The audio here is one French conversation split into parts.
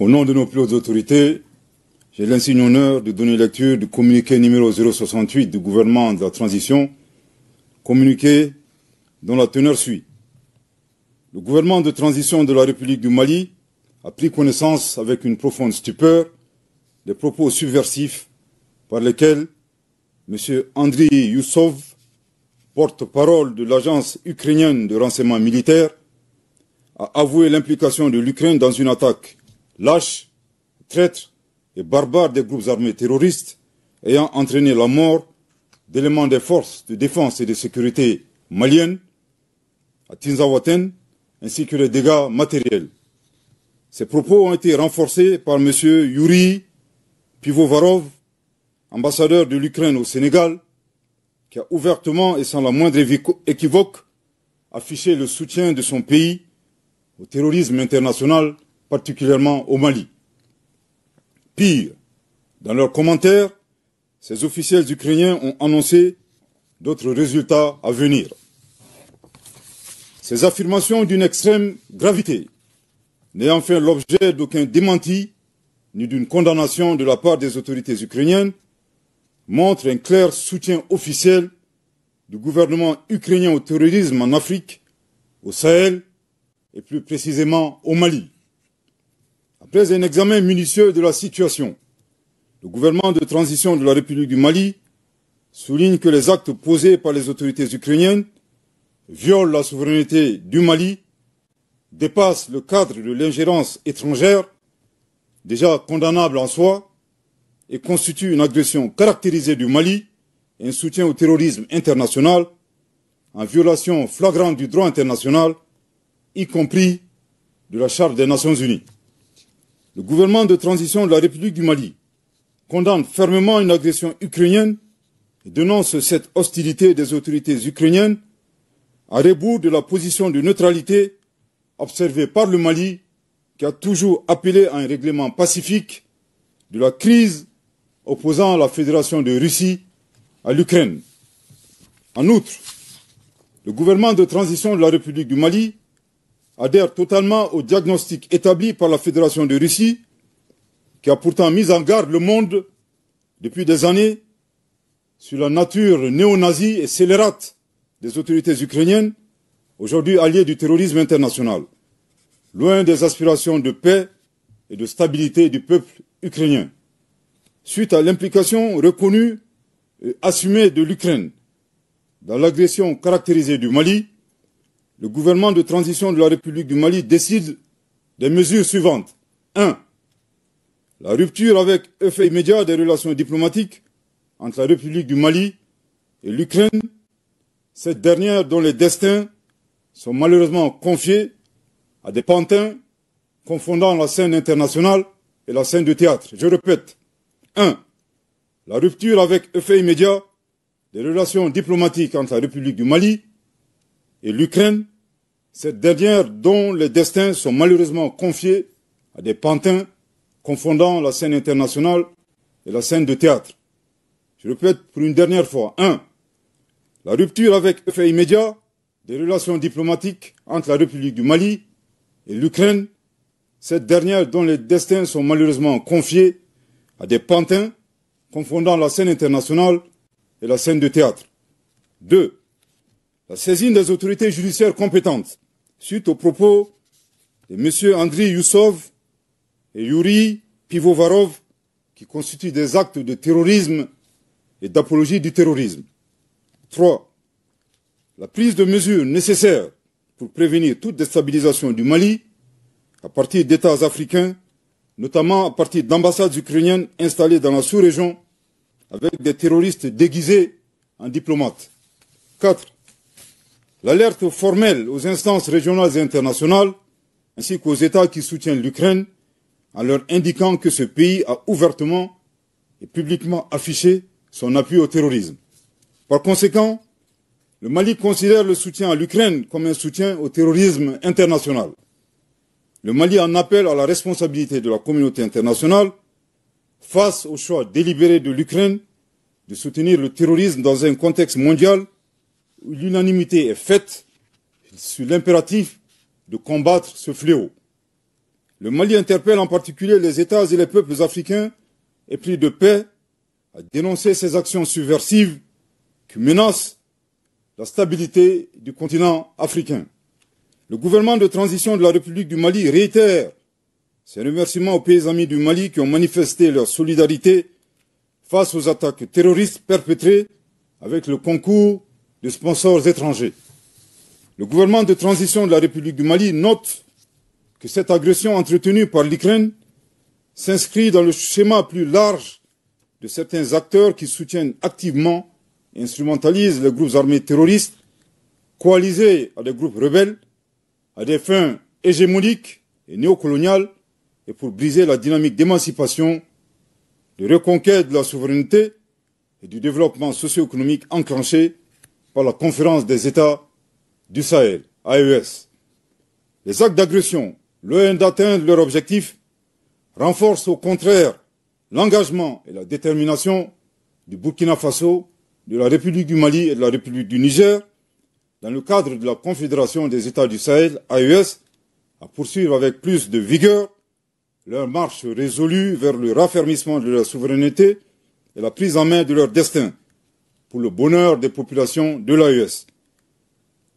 Au nom de nos plus hautes autorités, j'ai l'insigne honneur de donner lecture du communiqué numéro 068 du gouvernement de la transition, communiqué dont la teneur suit. Le gouvernement de transition de la République du Mali a pris connaissance avec une profonde stupeur des propos subversifs par lesquels M. Andriy Youssov, porte-parole de l'agence ukrainienne de renseignement militaire, a avoué l'implication de l'Ukraine dans une attaque lâche, traître et barbare des groupes armés terroristes ayant entraîné la mort d'éléments des forces de défense et de sécurité maliennes à Tinzaouaten, ainsi que les dégâts matériels. Ces propos ont été renforcés par M. Yuri Pivovarov, ambassadeur de l'Ukraine au Sénégal, qui a ouvertement et sans la moindre équivoque affiché le soutien de son pays au terrorisme international, particulièrement au Mali. Pire, dans leurs commentaires, ces officiels ukrainiens ont annoncé d'autres résultats à venir. Ces affirmations d'une extrême gravité, n'ayant fait l'objet d'aucun démenti ni d'une condamnation de la part des autorités ukrainiennes, montrent un clair soutien officiel du gouvernement ukrainien au terrorisme en Afrique, au Sahel et plus précisément au Mali. Après un examen minutieux de la situation, le gouvernement de transition de la République du Mali souligne que les actes posés par les autorités ukrainiennes violent la souveraineté du Mali, dépassent le cadre de l'ingérence étrangère, déjà condamnable en soi, et constituent une agression caractérisée du Mali et un soutien au terrorisme international, en violation flagrante du droit international, y compris de la Charte des Nations Unies. Le gouvernement de transition de la République du Mali condamne fermement une agression ukrainienne et dénonce cette hostilité des autorités ukrainiennes à rebours de la position de neutralité observée par le Mali, qui a toujours appelé à un règlement pacifique de la crise opposant la Fédération de Russie à l'Ukraine. En outre, le gouvernement de transition de la République du Mali adhère totalement au diagnostic établi par la Fédération de Russie, qui a pourtant mis en garde le monde depuis des années sur la nature néo-nazie et scélérate des autorités ukrainiennes, aujourd'hui alliées du terrorisme international, loin des aspirations de paix et de stabilité du peuple ukrainien. Suite à l'implication reconnue et assumée de l'Ukraine dans l'agression caractérisée du Mali, le gouvernement de transition de la République du Mali décide des mesures suivantes. 1. La rupture avec effet immédiat des relations diplomatiques entre la République du Mali et l'Ukraine, cette dernière dont les destins sont malheureusement confiés à des pantins confondant la scène internationale et la scène de théâtre. Je répète. 1. La rupture avec effet immédiat des relations diplomatiques entre la République du Mali et l'Ukraine, cette dernière dont les destins sont malheureusement confiés à des pantins confondant la scène internationale et la scène de théâtre. Je répète pour une dernière fois. 1. La rupture avec effet immédiat des relations diplomatiques entre la République du Mali et l'Ukraine, cette dernière dont les destins sont malheureusement confiés à des pantins confondant la scène internationale et la scène de théâtre. 2. La saisine des autorités judiciaires compétentes suite aux propos de M. Andriy Youssov et Yuri Pivovarov qui constituent des actes de terrorisme et d'apologie du terrorisme. 3. La prise de mesures nécessaires pour prévenir toute déstabilisation du Mali à partir d'États africains, notamment à partir d'ambassades ukrainiennes installées dans la sous-région avec des terroristes déguisés en diplomates. 4. L'alerte formelle aux instances régionales et internationales, ainsi qu'aux États qui soutiennent l'Ukraine, en leur indiquant que ce pays a ouvertement et publiquement affiché son appui au terrorisme. Par conséquent, le Mali considère le soutien à l'Ukraine comme un soutien au terrorisme international. Le Mali en appelle à la responsabilité de la communauté internationale face au choix délibéré de l'Ukraine de soutenir le terrorisme dans un contexte mondial où l'unanimité est faite sur l'impératif de combattre ce fléau. le Mali interpelle en particulier les États et les peuples africains épris de paix à dénoncer ces actions subversives qui menacent la stabilité du continent africain. Le gouvernement de transition de la République du Mali réitère ses remerciements aux pays amis du Mali qui ont manifesté leur solidarité face aux attaques terroristes perpétrées avec le concours de sponsors étrangers. Le gouvernement de transition de la République du Mali note que cette agression entretenue par l'Ukraine s'inscrit dans le schéma plus large de certains acteurs qui soutiennent activement et instrumentalisent les groupes armés terroristes, coalisés à des groupes rebelles, à des fins hégémoniques et néocoloniales, et pour briser la dynamique d'émancipation, de reconquête de la souveraineté et du développement socio-économique enclenché par la Conférence des États du Sahel, AES. Les actes d'agression, loin d'atteindre leur objectif, renforcent au contraire l'engagement et la détermination du Burkina Faso, de la République du Mali et de la République du Niger, dans le cadre de la Confédération des États du Sahel, AES, à poursuivre avec plus de vigueur leur marche résolue vers le raffermissement de leur souveraineté et la prise en main de leur destin, pour le bonheur des populations de l'AES.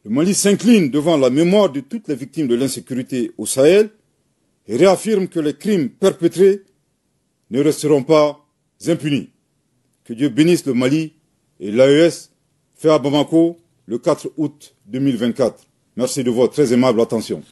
Le Mali s'incline devant la mémoire de toutes les victimes de l'insécurité au Sahel et réaffirme que les crimes perpétrés ne resteront pas impunis. Que Dieu bénisse le Mali et l'AES, fait à Bamako le 4 août 2024. Merci de votre très aimable attention.